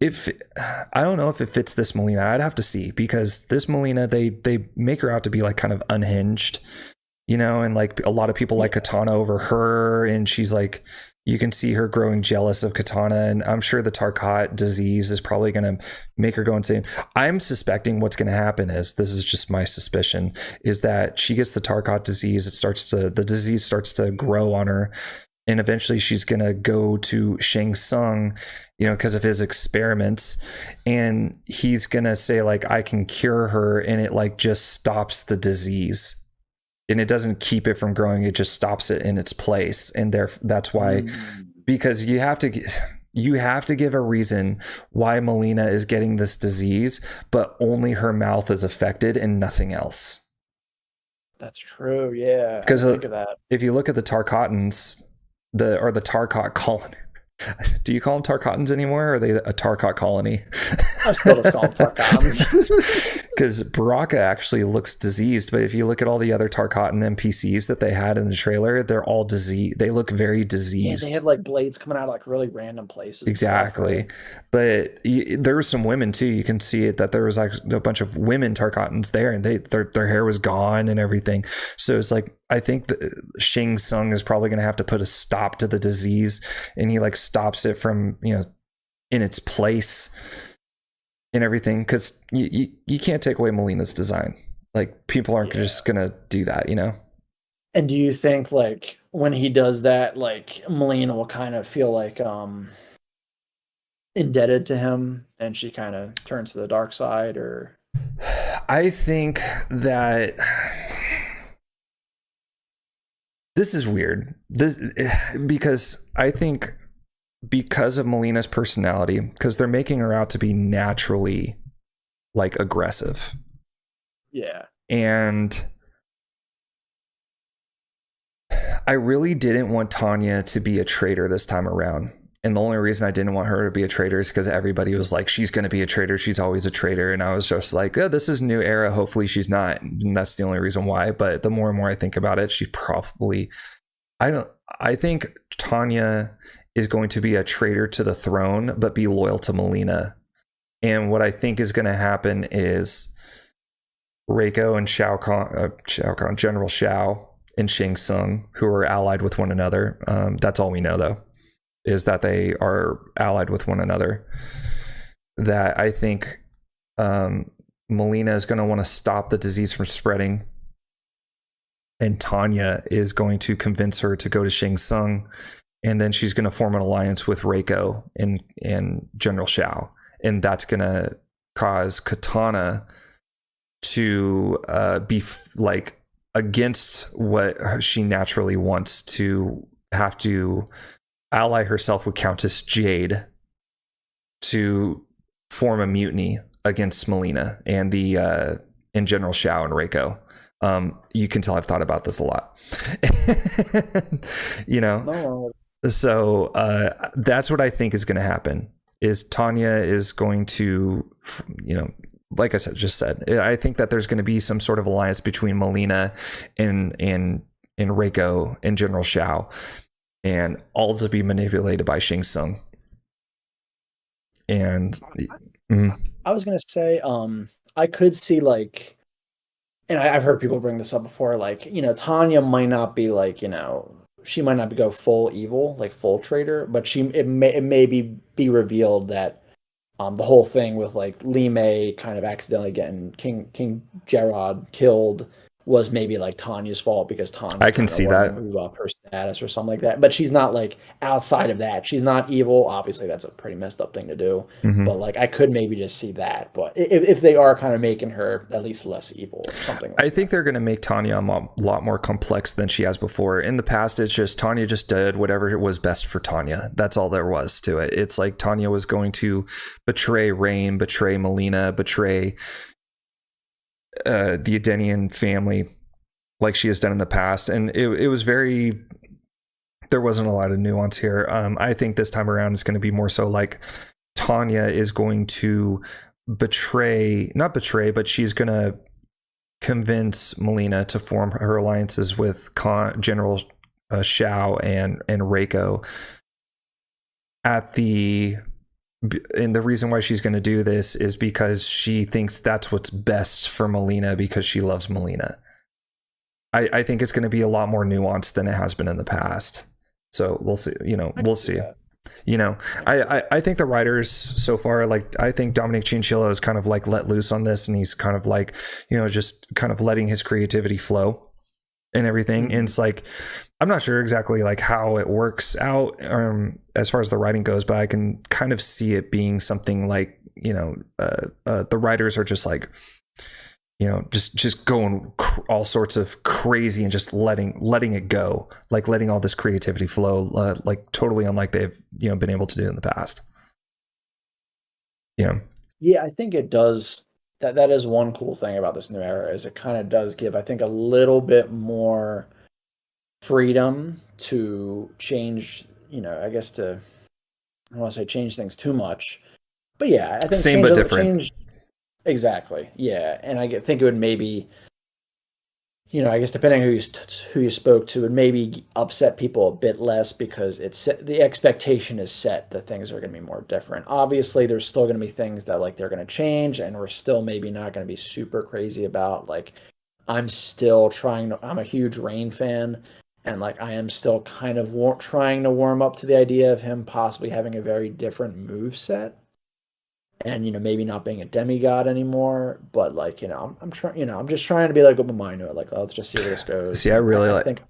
if I don't know if it fits this Mileena. I'd have to see, because this Mileena, they make her out to be like kind of unhinged, and like a lot of people like Katana over her, and she's like, you can see her growing jealous of Katana, and I'm sure the Tarkat disease is probably going to make her go insane. I'm suspecting what's going to happen is, this is just my suspicion, is that she gets the Tarkat disease. The disease starts to grow on her, and eventually she's going to go to Shang Tsung, because of his experiments, and he's going to say like, I can cure her, and it like just stops the disease. And it doesn't keep it from growing, it just stops it in its place. And that's why, because you have to give a reason why Mileena is getting this disease, but only her mouth is affected and nothing else. That's true, yeah. Because think of that. If you look at the Tarkatans, the Tarkat colony, do you call them Tarkatans anymore, or are they a Tarkat colony? I still just call them Tarkatans. Because Baraka actually looks diseased, but if you look at all the other Tarkatan NPCs that they had in the trailer, they're all diseased. They look very diseased. Yeah, they have like blades coming out of like really random places. Exactly. Stuff, right? But there were some women too. You can see it, that there was actually a bunch of women Tarkatans there, and their hair was gone and everything. So it's like, I think that Shang Tsung is probably going to have to put a stop to the disease, and he like stops it from, in its place and everything, because you can't take away Mileena's design. Like, people aren't just gonna do that, And do you think like when he does that, like Mileena will kind of feel like indebted to him, and she kind of turns to the dark side? Or I think that this is weird, because I think, because of Mileena's personality, because they're making her out to be naturally like aggressive. Yeah. And I really didn't want Tanya to be a traitor this time around. And the only reason I didn't want her to be a traitor is because everybody was like, she's going to be a traitor. She's always a traitor. And I was just like, oh, this is new era. Hopefully she's not. And that's the only reason why. But the more and more I think about it, she probably, I think Tanya is going to be a traitor to the throne, but be loyal to Mileena. And what I think is going to happen is Reiko and Shao Kahn, General Shao and Shang Tsung, who are allied with one another. That's all we know, though, is that they are allied with one another. That I think Mileena is going to want to stop the disease from spreading, and Tanya is going to convince her to go to Shang Tsung. And then she's going to form an alliance with Reiko and General Shao. And that's going to cause Katana to be like against what she naturally wants, to have to ally herself with Countess Jade to form a mutiny against Mileena and General Shao and Reiko. You can tell I've thought about this a lot. No. So that's what I think is going to happen, is Tanya is going to, like I said, I think that there's going to be some sort of alliance between Mileena and Reiko and General Shao, and all to be manipulated by Shang Tsung. And I was going to say, I could see like, and I've heard people bring this up before, like, Tanya might not be like, she might not go full evil, like full traitor, but it may be revealed that the whole thing with like Li Mei kind of accidentally getting King Gerard killed was maybe like Tanya's fault, because Tanya, I can see that, move up her status or something like that. But she's not like, outside of that, she's not evil. Obviously, that's a pretty messed up thing to do. Mm-hmm. But like, I could maybe just see that. But if they are kind of making her at least less evil or something like I think they're going to make Tanya a lot more complex than she has before. In the past, it's just Tanya just did whatever was best for Tanya. That's all there was to it. It's like Tanya was going to betray Rain, betray Mileena, betray the Edenian family, like she has done in the past. And it was very, there wasn't a lot of nuance here. I think this time around it's going to be more so like Tanya is going to not betray, but she's going to convince Mileena to form her alliances with General Shao and Reiko at the and the reason why she's going to do this is because she thinks that's what's best for Mileena because she loves Mileena. I think it's going to be a lot more nuanced than it has been in the past. So we'll see. We'll see. I think the writers so far, like, I think Dominic Chinchilla is kind of like let loose on this, and he's kind of like, just kind of letting his creativity flow and everything. Mm-hmm. And it's like, I'm not sure exactly like how it works out as far as the writing goes, but I can kind of see it being something like, the writers are just like, just going all sorts of crazy and just letting it go, like letting all this creativity flow, like totally unlike they've been able to do in the past. Yeah, I think it does. That is one cool thing about this new era, is it kind of does give, I think, a little bit more freedom to change. I guess I don't want to say change things too much, but yeah, I think same but different. Exactly. Yeah, and I think it would maybe, I guess depending on who you spoke to, it maybe upset people a bit less because the expectation is set that things are going to be more different. Obviously, there's still going to be things that like they're going to change, and we're still maybe not going to be super crazy about. Like, I'm still I'm a huge Rain fan, and like I am still kind of trying to warm up to the idea of him possibly having a very different move set. And maybe not being a demigod anymore, but like I'm trying, I'm just trying to be like open minded. Like, let's just see where this goes. See, I really like.